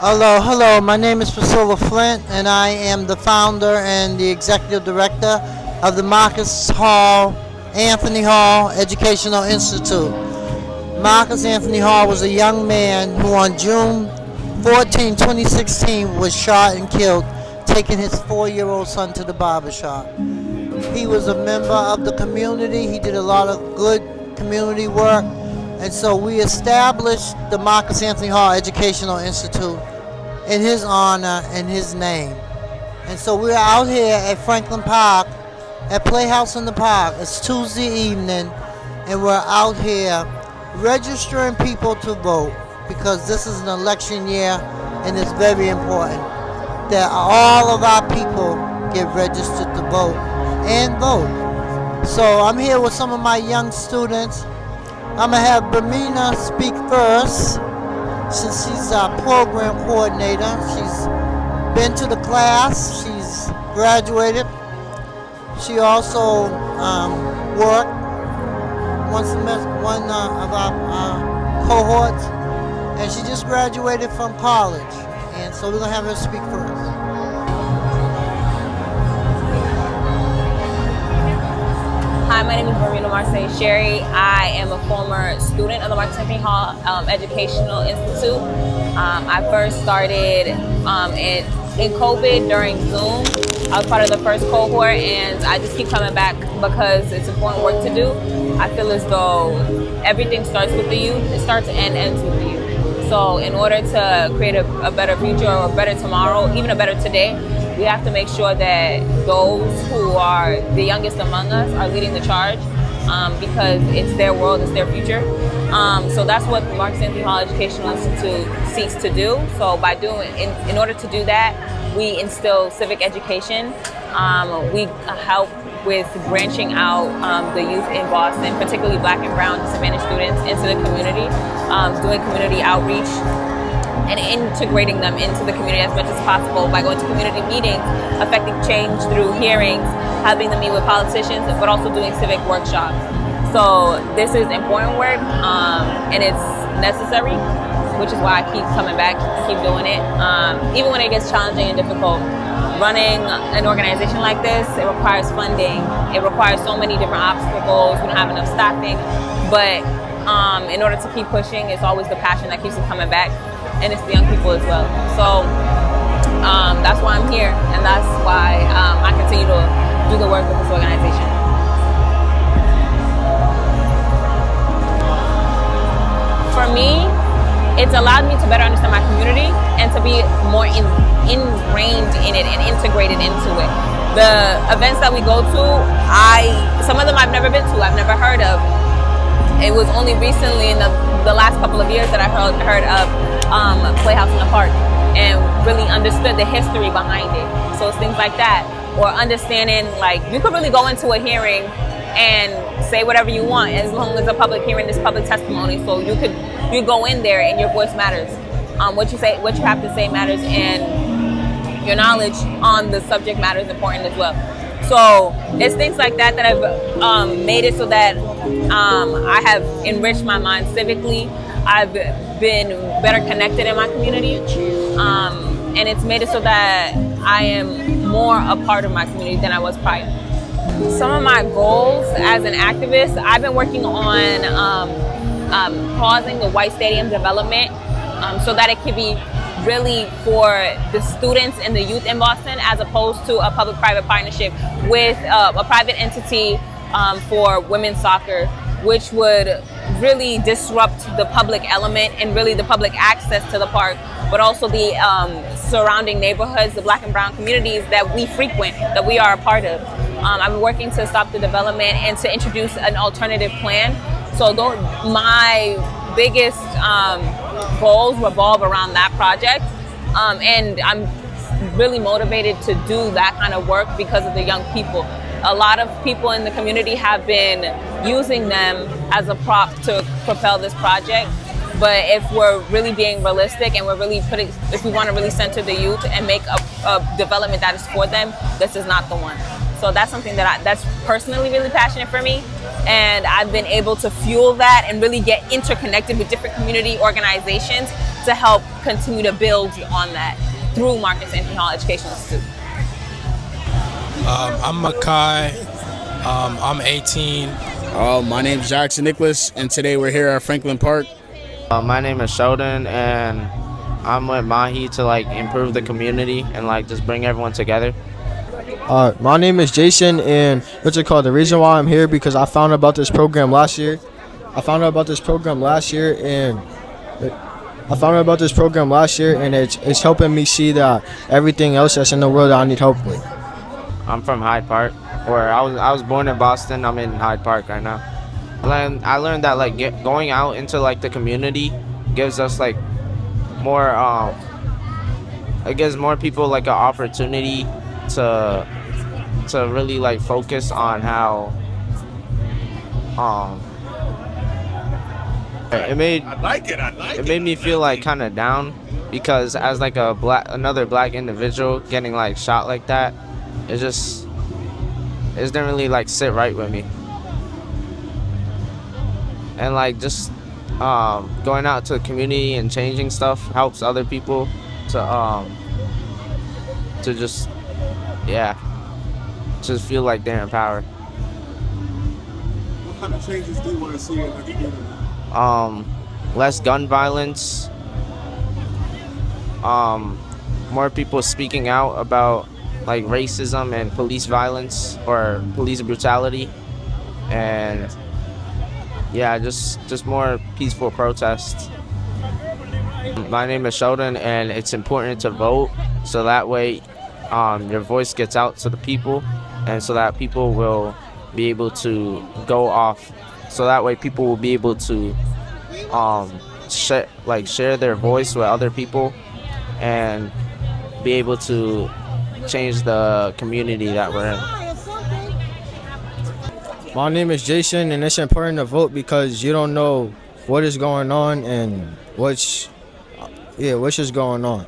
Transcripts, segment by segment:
Hello. My name is Priscilla Flint, and I am the founder and the executive director of the Anthony Hall Educational Institute. Marcus Anthony Hall was a young man who on June 14, 2016 was shot and killed, taking his 4-year-old son to the barbershop. He was a member of the community. He did a lot of good community work, and so we established the Marcus Anthony Hall Educational Institute in his honor and his name. And so we're out here at Franklin Park, at Playhouse in the Park. It's Tuesday evening, and we're out here registering people to vote, because this is an election year and it's very important that all of our people get registered to vote and vote. So I'm here with some of my young students. I'm going to have Bermina speak first, since she's our program coordinator. She's been to the class, she's graduated. She also worked one of our cohorts, and she just graduated from college. And so we're going to have her speak first. Hi, my name is Marina Marseille Sherry. I am a former student of the Marcus Anthony Hall Educational Institute. I first started in COVID during Zoom. I was part of the first cohort, and I just keep coming back because it's important work to do. I feel as though everything starts with the youth. It starts and ends with the youth. So in order to create a better future or a better tomorrow, even a better today, we have to make sure that those who are the youngest among us are leading the charge, because it's their world, it's their future. So that's what the Marcus Anthony Hall Educational Institute seeks to do. So by in order to do that, we instill civic education. We help with branching out the youth in Boston, particularly Black and brown disadvantaged students, into the community, doing community outreach and integrating them into the community as much as possible by going to community meetings, affecting change through hearings, having them meet with politicians, but also doing civic workshops. So this is important work, and it's necessary, which is why I keep coming back, keep doing it. Even when it gets challenging and difficult, running an organization like this, it requires funding. It requires so many different obstacles. We don't have enough staffing, but in order to keep pushing, it's always the passion that keeps us coming back. And it's the young people as well. So that's why I'm here, and that's why I continue to do the work with this organization. For me, it's allowed me to better understand my community and to be more ingrained in it and integrated into it. The events that we go to, some of them I've never been to, I've never heard of. It was only recently in the last couple of years that I heard of Playhouse in the Park and really understood the history behind it. So it's things like that, or understanding, like, you could really go into a hearing and say whatever you want, as long as a public hearing is public testimony. So you go in there and your voice matters. What you have to say matters, and your knowledge on the subject matter is important as well. So it's things like that that have made it so that I have enriched my mind civically. I've been better connected in my community, and it's made it so that I am more a part of my community than I was prior. Some of my goals as an activist, I've been working on pausing the White Stadium development so that it can be really for the students and the youth in Boston, as opposed to a public-private partnership with a private entity for women's soccer, which would really disrupt the public element and really the public access to the park, but also the surrounding neighborhoods, the Black and brown communities that we frequent, that we are a part of. I've been working to stop the development and to introduce an alternative plan. So my biggest goals revolve around that project, and I'm really motivated to do that kind of work because of the young people. A lot of people in the community have been using them as a prop to propel this project, but if we're really being realistic and if we want to really center the youth and make a development that is for them, this is not the one. So that's something that's personally really passionate for me, and I've been able to fuel that and really get interconnected with different community organizations to help continue to build on that through Marcus Anthony Hall Educational Institute. I'm Makai. I'm 18. My name's Jackson Nicholas, and today we're here at Franklin Park. My name is Sheldon, and I'm with Mahi to improve the community and just bring everyone together. My name is Jason, and the reason why I'm here because I found out about this program last year. And it's helping me see that everything else that's in the world I need help with. I'm from Hyde Park, where I was born in Boston. I'm in Hyde Park right now. I learned that going out into the community gives us more it gives more people an opportunity to really focus on how it made me feel kind of down, because as another black individual getting shot like that, it didn't really sit right with me. And just going out to the community and changing stuff helps other people to just feel like they're empowered. What kind of changes do you want to see in the community? Less gun violence, more people speaking out about racism and police violence or police brutality, and just more peaceful protests. My name is Sheldon, and it's important to vote so that way your voice gets out to the people, and so that people will be able to go off. So that way people will be able to share their voice with other people and be able to change the community that we're in. My name is Jason, and it's important to vote because you don't know what is going on and what's just going on.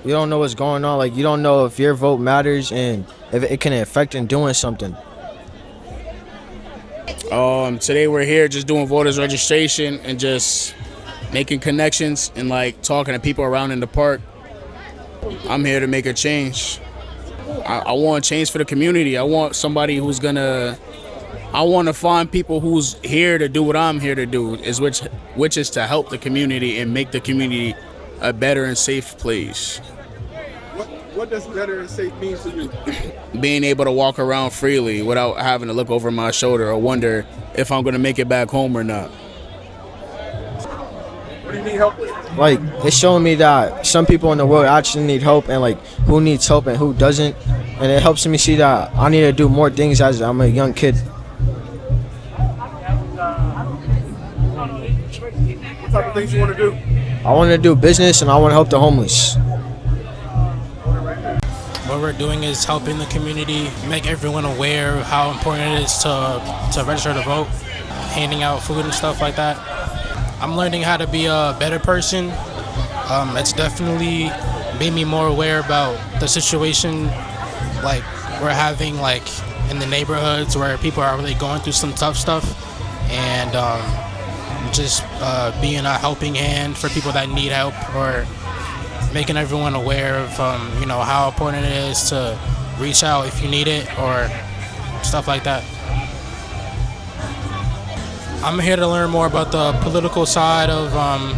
You don't know what's going on. You don't know if your vote matters and if it can affect in doing something. Today we're here just doing voters registration and just making connections and talking to people around in the park. I'm here to make a change. I want change for the community. I want somebody I want to find people who's here to do what I'm here to do, which is to help the community and make the community a better and safe place. What does better and safe mean to you? Being able to walk around freely without having to look over my shoulder or wonder if I'm going to make it back home or not. What do you need help with? It's showing me that some people in the world actually need help, and who needs help and who doesn't. And it helps me see that I need to do more things as I'm a young kid. What type of things you want to do? I want to do business, and I want to help the homeless. What we're doing is helping the community, make everyone aware of how important it is to register to vote, handing out food and stuff like that. I'm learning how to be a better person. It's definitely made me more aware about the situation we're having in the neighborhoods where people are really going through some tough stuff, and just being a helping hand for people that need help, or making everyone aware of how important it is to reach out if you need it or stuff like that. I'm here to learn more about the political side of I'm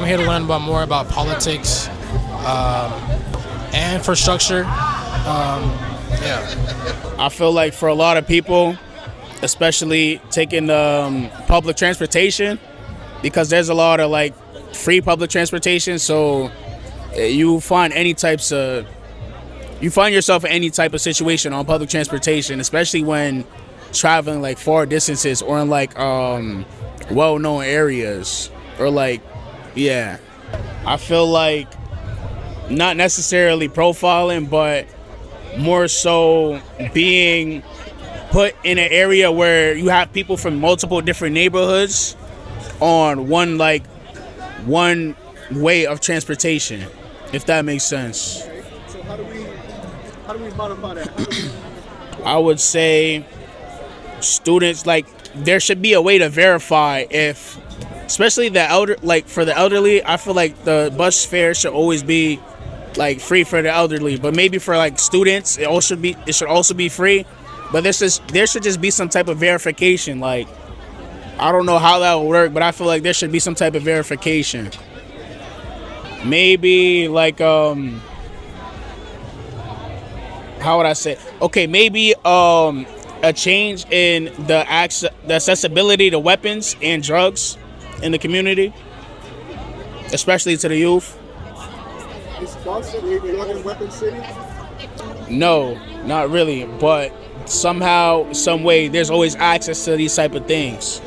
here to learn more about politics, and infrastructure. I feel for a lot of people, especially taking public transportation, because there's a lot of free public transportation, so you find yourself in any type of situation on public transportation, especially when traveling far distances or in well-known areas, or I feel not necessarily profiling, but more so being put in an area where you have people from multiple different neighborhoods on one way of transportation, if that makes sense. So how do we modify that? I would say students, like, there should be a way to verify if, especially the elder, like for the elderly, I feel like the bus fare should always be like free for the elderly, but maybe for like students, it should also be free. But there should just be some type of verification. Like, I don't know how that will work, but I feel like there should be some type of verification. Maybe like how would I say? Okay, maybe a change in the accessibility to weapons and drugs in the community, especially to the youth. Is Boston a weapon city? No, not really, but somehow, some way, there's always access to these type of things.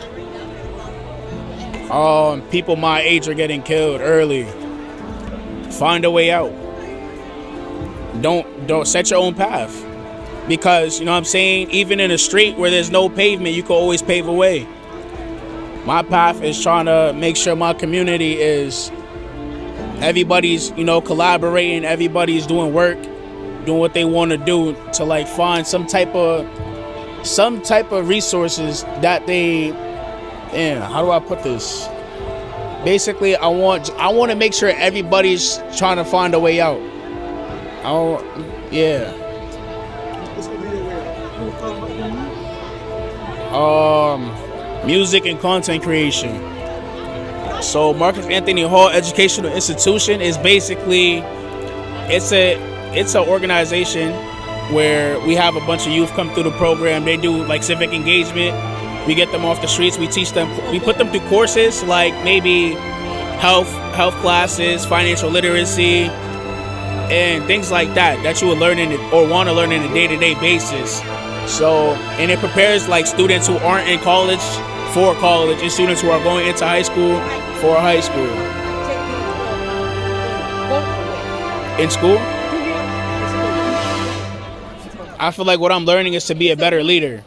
People my age are getting killed early. Find a way out. Don't set your own path, because you know what I'm saying, even in a street where there's no pavement, you can always pave a way. My path is trying to make sure my community is, everybody's, you know, collaborating, everybody's doing work, doing what they want to do to like find some type of resources that they, how do I put this? Basically, I want to make sure everybody's trying to find a way out. Music and content creation. So Marcus Anthony Hall Educational Institution is basically, it's an organization where we have a bunch of youth come through the program. They do like civic engagement. We get them off the streets. We teach them. We put them through courses like maybe health classes, financial literacy, and things like that you would learn or want to learn in a day-to-day basis. So, and it prepares like students who aren't in college for college, and students who are going into high school for high school. In school, I feel like what I'm learning is to be a better leader.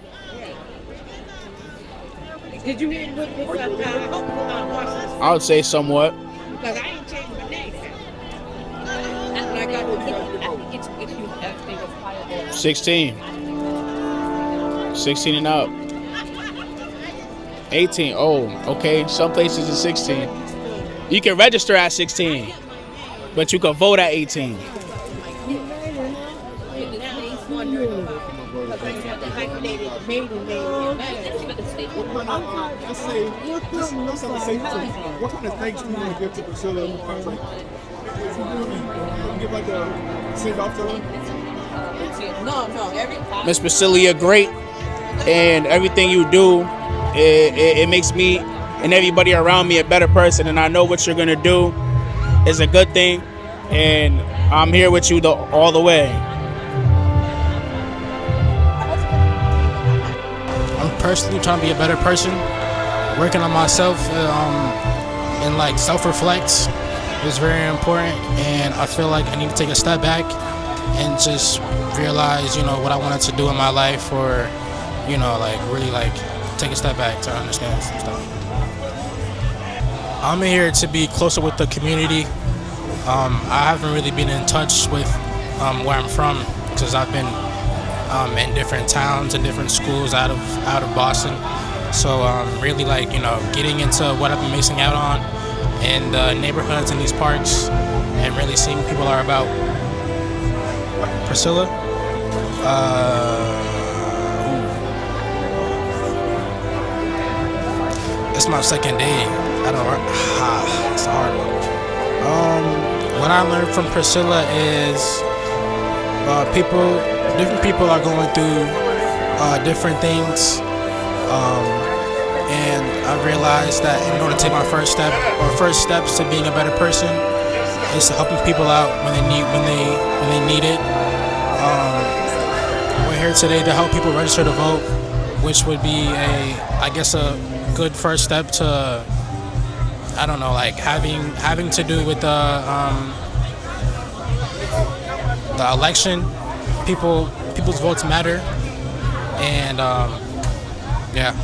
Did you hear what this I would say somewhat. Because I ain't changed my name. And I got to if you have things higher. 16 and up. 18. Oh, okay. Some places is 16. You can register at 16, but you can vote at 18. What kind of thanks do you want to give to Priscilla? Give like a send off to her? No. Miss Priscilla, you're great, and everything you do, it makes me and everybody around me a better person. And I know what you're gonna do is a good thing, and I'm here with you all the way. I'm personally trying to be a better person, working on myself, and like self-reflect is very important. And I feel like I need to take a step back and just realize, you know, what I wanted to do in my life, or, you know, like really like take a step back to understand some stuff. I'm here to be closer with the community. I haven't really been in touch with where I'm from, because I've been in different towns and different schools out of Boston. So really like, you know, getting into what I've been missing out on in the neighborhoods and these parks, and really seeing what people are about. Priscilla? It's my second day. It's a hard one. What I learned from Priscilla is different people are going through different things, and I realized that in order to take my first steps to being a better person is to helping people out when they need it. We're here today to help people register to vote, which would be a good first step to, I don't know, like having to do with the election. People's votes matter, and yeah.